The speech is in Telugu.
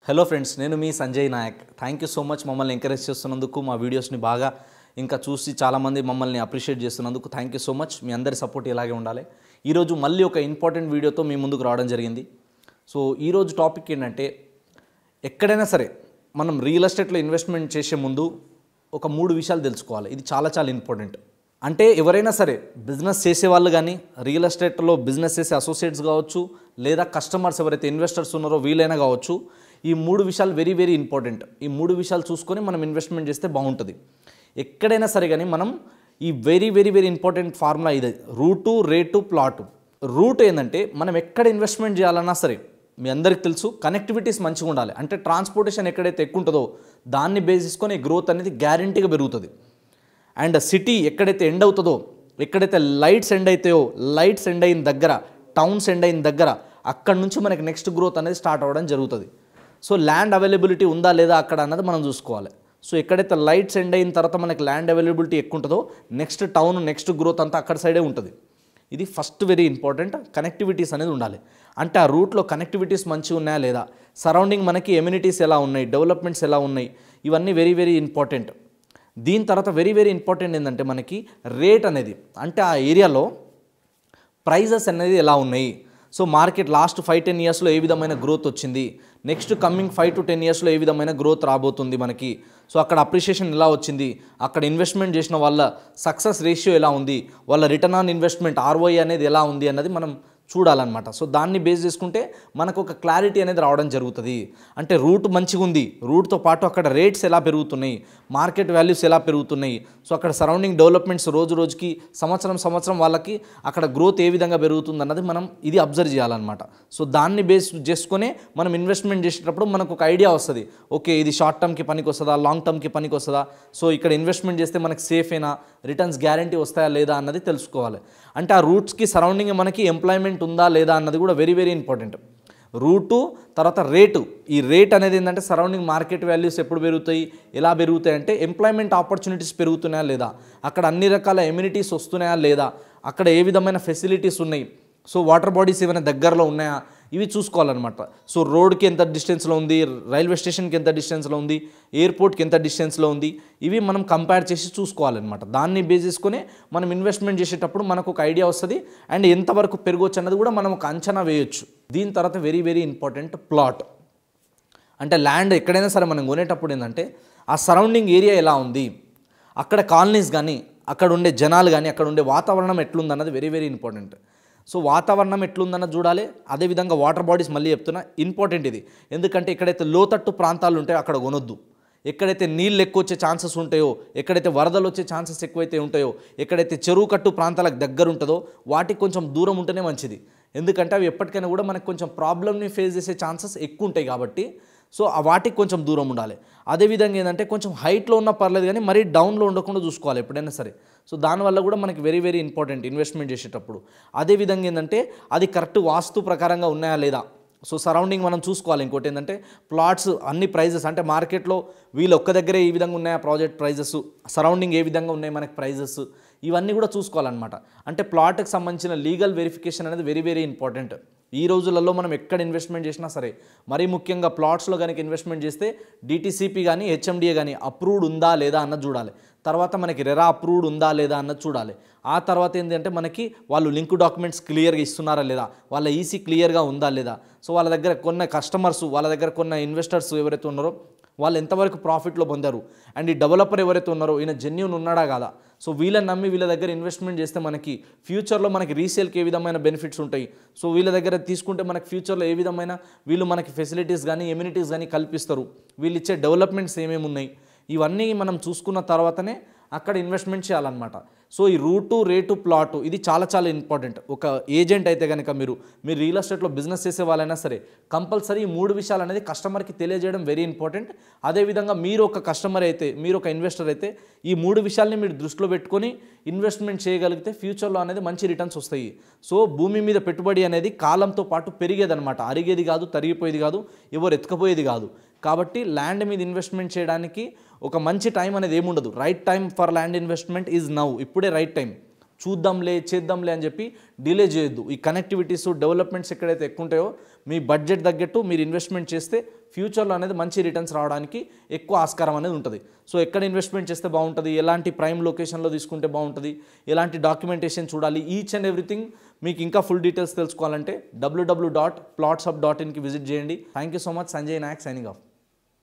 హలో ఫ్రెండ్స్, నేను మీ Sanjay Nayak. Thank you so much మమ్మల్ని ఎంకరేజ్ చేస్తున్నందుకు, మా వీడియోస్ని బాగా ఇంకా చూసి చాలామంది మమ్మల్ని అప్రిషియేట్ చేస్తున్నందుకు థ్యాంక్ యూ సో మచ్. మీ అందరి సపోర్ట్ ఇలాగే ఉండాలి. ఈరోజు మళ్ళీ ఒక ఇంపార్టెంట్ వీడియోతో మీ ముందుకు రావడం జరిగింది. సో ఈరోజు టాపిక్ ఏంటంటే, ఎక్కడైనా సరే మనం రియల్ ఎస్టేట్లో ఇన్వెస్ట్మెంట్ చేసే ముందు ఒక 3 విషయాలు తెలుసుకోవాలి. ఇది చాలా చాలా ఇంపార్టెంట్. అంటే ఎవరైనా సరే బిజినెస్ చేసేవాళ్ళు కానీ, రియల్ ఎస్టేట్లో బిజినెస్ చేసే అసోసియేట్స్ కావచ్చు, లేదా కస్టమర్స్ ఎవరైతే ఇన్వెస్టర్స్ ఉన్నారో వీలైనా కావచ్చు, ఈ 3 విషయాలు వెరీ వెరీ ఇంపార్టెంట్. ఈ 3 విషయాలు చూసుకొని మనం ఇన్వెస్ట్మెంట్ చేస్తే బాగుంటుంది. ఎక్కడైనా సరే కానీ మనం ఈ very very very important formula ఇది: రూటు, రేటు, ప్లాటు. రూట్ ఏంటంటే, మనం ఎక్కడ ఇన్వెస్ట్మెంట్ చేయాలన్నా సరే మీ అందరికీ తెలుసు, కనెక్టివిటీస్ మంచిగా ఉండాలి. అంటే ట్రాన్స్పోర్టేషన్ ఎక్కడైతే ఎక్కువ ఉంటుందో దాన్ని బేస్ చేసుకొని గ్రోత్ అనేది గ్యారంటీగా పెరుగుతుంది. అండ్ సిటీ ఎక్కడైతే ఎండ్ అవుతుందో, ఎక్కడైతే లైట్స్ ఎండ్ అవుతాయో, లైట్స్ ఎండ్ అయిన దగ్గర, టౌన్స్ ఎండ్ అయిన దగ్గర, అక్కడ నుంచి మనకి నెక్స్ట్ గ్రోత్ అనేది స్టార్ట్ అవ్వడం జరుగుతుంది. సో ల్యాండ్ అవైలబిలిటీ ఉందా లేదా అక్కడ అన్నది మనం చూసుకోవాలి. సో ఎక్కడైతే లైట్స్ ఎండ్ అయిన తర్వాత మనకి ల్యాండ్ అవైలబిలిటీ ఎక్కువ ఉంటుందో, నెక్స్ట్ టౌన్, నెక్స్ట్ గ్రోత్ అంతా అక్కడ సైడే ఉంటుంది. ఇది ఫస్ట్ వెరీ ఇంపార్టెంట్. కనెక్టివిటీస్ అనేది ఉండాలి. అంటే ఆ రూట్లో కనెక్టివిటీస్ మంచిగా ఉన్నాయా లేదా, సరౌండింగ్ మనకి ఎమ్యూనిటీస్ ఎలా ఉన్నాయి, డెవలప్మెంట్స్ ఎలా ఉన్నాయి, ఇవన్నీ వెరీ వెరీ ఇంపార్టెంట్. దీని తర్వాత వెరీ వెరీ ఇంపార్టెంట్ ఏంటంటే మనకి రేట్ అనేది, అంటే ఆ ఏరియాలో ప్రైజెస్ అనేది ఎలా ఉన్నాయి. సో మార్కెట్ లాస్ట్ 5-10 ఇయర్స్లో ఏ విధమైన గ్రోత్ వచ్చింది, నెక్స్ట్ కమింగ్ 5 to 10 ఇయర్స్లో ఏ విధమైన గ్రోత్ రాబోతుంది మనకి. సో అక్కడ అప్రిషియేషన్ ఎలా వచ్చింది, అక్కడ ఇన్వెస్ట్మెంట్ చేసిన వాళ్ళ సక్సెస్ రేషియో ఎలా ఉంది, వాళ్ళ రిటర్న్ ఆన్ ఇన్వెస్ట్మెంట్ ROI అనేది ఎలా ఉంది అన్నది మనం చూడాలన్నమాట. సో దాన్ని బేస్ చేసుకుంటే మనకు ఒక క్లారిటీ అనేది రావడం జరుగుతుంది. అంటే రూట్ మంచిగా ఉంది, రూట్తో పాటు అక్కడ రేట్స్ ఎలా పెరుగుతున్నాయి, మార్కెట్ వాల్యూస్ ఎలా పెరుగుతున్నాయి, సో అక్కడ సరౌండింగ్ డెవలప్మెంట్స్ రోజు రోజుకి, సంవత్సరం వాళ్ళకి అక్కడ గ్రోత్ ఏ విధంగా పెరుగుతుంది అన్నది మనం ఇది అబ్జర్వ్ చేయాలన్నమాట. సో దాన్ని బేస్ చేసుకునే మనం ఇన్వెస్ట్మెంట్ చేసేటప్పుడు మనకు ఒక ఐడియా వస్తుంది. ఓకే, ఇది షార్ట్ టర్మ్కి పనికి వస్తుందా, లాంగ్ టర్మ్కి పనికి వస్తుందా, సో ఇక్కడ ఇన్వెస్ట్మెంట్ చేస్తే మనకి సేఫేనా, రిటర్న్స్ గ్యారంటీ వస్తాయా లేదా అన్నది తెలుసుకోవాలి. అంటే ఆ రూట్స్కి సరౌండింగ్ మనకి ఎంప్లాయ్మెంట్ ఉందా లేదా అన్నది కూడా వెరీ వెరీ ఇంపార్టెంట్. రూటు తర్వాత రేటు. ఈ రేట్ అనేది ఏంటంటే సరౌండింగ్ మార్కెట్ వాల్యూస్ ఎప్పుడు పెరుగుతాయి, ఎలా పెరుగుతాయి అంటే ఎంప్లాయ్మెంట్ ఆపర్చునిటీస్ పెరుగుతున్నాయా లేదా, అక్కడ అన్ని రకాల ఎమ్యూనిటీస్ వస్తున్నాయా లేదా, అక్కడ ఏ విధమైన ఫెసిలిటీస్ ఉన్నాయి, సో వాటర్ బాడీస్ ఏమైనా దగ్గరలో ఉన్నాయా, ఇవి చూసుకోవాలన్నమాట. సో రోడ్కి ఎంత డిస్టెన్స్లో ఉంది, రైల్వే స్టేషన్కి ఎంత డిస్టెన్స్లో ఉంది, ఎయిర్పోర్ట్కి ఎంత డిస్టెన్స్లో ఉంది, ఇవి మనం కంపేర్ చేసి చూసుకోవాలన్నమాట. దాన్ని బేస్ చేసుకొని మనం ఇన్వెస్ట్మెంట్ చేసేటప్పుడు మనకు ఒక ఐడియా వస్తుంది. అండ్ ఎంతవరకు పెరగవచ్చు అన్నది కూడా మనం ఒక అంచనా వేయొచ్చు. దీని తర్వాత వెరీ వెరీ ఇంపార్టెంట్ ప్లాట్. అంటే ల్యాండ్ ఎక్కడైనా సరే మనం కొనేటప్పుడు ఏంటంటే ఆ సరౌండింగ్ ఏరియా ఎలా ఉంది, అక్కడ కాలనీస్ కానీ, అక్కడ ఉండే జనాలు కానీ, అక్కడ ఉండే వాతావరణం ఎట్లుందన్నది వెరీ వెరీ ఇంపార్టెంట్. సో వాతావరణం ఎట్లుందన్నది చూడాలి. అదేవిధంగా వాటర్ బాడీస్, మళ్ళీ చెప్తున్నా ఇంపార్టెంట్ ఇది. ఎందుకంటే ఎక్కడైతే లోతట్టు ప్రాంతాలు ఉంటాయో అక్కడ కొనొద్దు. ఎక్కడైతే నీళ్ళు ఎక్కువ వచ్చే ఛాన్సెస్ ఉంటాయో, ఎక్కడైతే వరదలు వచ్చే ఛాన్సెస్ ఎక్కువైతే ఉంటాయో, ఎక్కడైతే చెరువు కట్టు ప్రాంతాలకు దగ్గర ఉంటుందో వాటికి కొంచెం దూరం ఉంటేనే మంచిది. ఎందుకంటే అవి ఎప్పటికైనా కూడా మనకు కొంచెం ప్రాబ్లమ్ని ఫేస్ చేసే ఛాన్సెస్ ఎక్కువ ఉంటాయి కాబట్టి సో వాటికి కొంచెం దూరం ఉండాలి. అదేవిధంగా ఏంటంటే కొంచెం హైట్లో ఉన్నా పర్లేదు కానీ మరీ డౌన్లో ఉండకుండా చూసుకోవాలి ఎప్పుడైనా సరే. సో దానివల్ల కూడా మనకి వెరీ వెరీ ఇంపార్టెంట్ ఇన్వెస్ట్మెంట్ చేసేటప్పుడు. అదేవిధంగా ఏంటంటే అది కరెక్ట్ వాస్తు ప్రకారంగా ఉన్నాయా లేదా, సో సరౌండింగ్ మనం చూసుకోవాలి. ఇంకోటి ఏంటంటే ప్లాట్స్ అన్ని ప్రైజెస్, అంటే మార్కెట్లో వీళ్ళు ఒక్క దగ్గరే ఈ విధంగా ఉన్నాయా ప్రాజెక్ట్ ప్రైజెస్, సరౌండింగ్ ఏ విధంగా ఉన్నాయి మనకి ప్రైజెస్, ఇవన్నీ కూడా చూసుకోవాలన్నమాట. అంటే ప్లాట్కి సంబంధించిన లీగల్ వెరిఫికేషన్ అనేది వెరీ వెరీ ఇంపార్టెంట్. ఈ రోజులలో మనం ఎక్కడ ఇన్వెస్ట్మెంట్ చేసినా సరే, మరీ ముఖ్యంగా ప్లాట్స్లో కనుక ఇన్వెస్ట్మెంట్ చేస్తే DTCP కానీ HMDA కానీ అప్రూవ్డ్ ఉందా లేదా అన్నది చూడాలి. తర్వాత మనకి రెరా అప్రూవ్డ్ ఉందా లేదా అన్నది చూడాలి. ఆ తర్వాత ఏంటంటే మనకి వాళ్ళు లింక్ డాక్యుమెంట్స్ క్లియర్గా ఇస్తున్నారా లేదా, వాళ్ళ EC క్లియర్గా ఉందా లేదా, సో వాళ్ళ దగ్గర కొన్న కస్టమర్స్, వాళ్ళ దగ్గర కొన్న ఇన్వెస్టర్స్ ఎవరైతే ఉన్నారో వాళ్ళు ఎంతవరకు ప్రాఫిట్లో పొందారు, అండ్ ఈ డెవలపర్ ఎవరైతే ఉన్నారో ఈయన జెన్యూన్ ఉన్నాడా కాదా. సో వీళ్ళని నమ్మి వీళ్ళ దగ్గర ఇన్వెస్ట్మెంట్ చేస్తే మనకి ఫ్యూచర్లో మనకి రీసేల్కి ఏ విధమైన బెనిఫిట్స్ ఉంటాయి, సో వీళ్ళ దగ్గర తీసుకుంటే మనకి ఫ్యూచర్లో ఏ విధమైన వీళ్ళు మనకి ఫెసిలిటీస్ కానీ ఎమ్యూనిటీస్ కానీ కల్పిస్తారు, వీళ్ళు ఇచ్చే డెవలప్మెంట్స్ ఏమేమి ఉన్నాయి, ఇవన్నీ మనం చూసుకున్న తర్వాతనే అక్కడ ఇన్వెస్ట్మెంట్ చేయాలన్నమాట. సో ఈ రూటు, రేటు, ప్లాటు ఇది చాలా చాలా ఇంపార్టెంట్. ఒక ఏజెంట్ అయితే కనుక మీరు రియల్ ఎస్టేట్లో బిజినెస్ చేసే వాళ్ళైనా సరే కంపల్సరీ ఈ 3 విషయాలు అనేది కస్టమర్కి తెలియజేయడం వెరీ ఇంపార్టెంట్. అదేవిధంగా మీరు ఒక కస్టమర్ అయితే, మీరు ఒక ఇన్వెస్టర్ అయితే ఈ 3 విషయాల్ని మీరు దృష్టిలో పెట్టుకొని ఇన్వెస్ట్మెంట్ చేయగలిగితే ఫ్యూచర్లో అనేది మంచి రిటర్న్స్ వస్తాయి. సో భూమి మీద పెట్టుబడి అనేది కాలంతో పాటు పెరిగేదన్నమాట, అరిగేది కాదు, తరిగిపోయేది కాదు, ఎవరు ఎత్తుకపోయేది కాదు. కాబట్టి ల్యాండ్ మీద ఇన్వెస్ట్మెంట్ చేయడానికి ఒక మంచి టైం అనేది ఏముండదు. Right time for land investment is now. ఇప్పుడే రైట్ టైం. చూద్దాంలే చేద్దాంలే అని చెప్పి డిలే చేయొద్దు. ఈ కనెక్టివిటీస్ డెవలప్మెంట్స్ ఎక్కడైతే ఎక్కువ ఉంటాయో మీ బడ్జెట్ తగ్గట్టు మీరు ఇన్వెస్ట్మెంట్ చేస్తే ఫ్యూచర్లో అనేది మంచి రిటర్న్స్ రావడానికి ఎక్కువ ఆస్కారం అనేది ఉంటుంది. సో ఎక్కడ ఇన్వెస్ట్మెంట్ చేస్తే బాగుంటుంది, ఎలాంటి ప్రైమ్ లొకేషన్లో తీసుకుంటే బాగుంటుంది, ఎలాంటి డాక్యుమెంటేషన్ చూడాలి, ఈచ్ అండ్ ఎవ్రీథింగ్ మీకు ఇంకా ఫుల్ డీటెయిల్స్ తెలుసుకోవాలంటే www.plotshub.in కి విజిట్ చేయండి. Thank you so much. Sanjay Nayak signing of.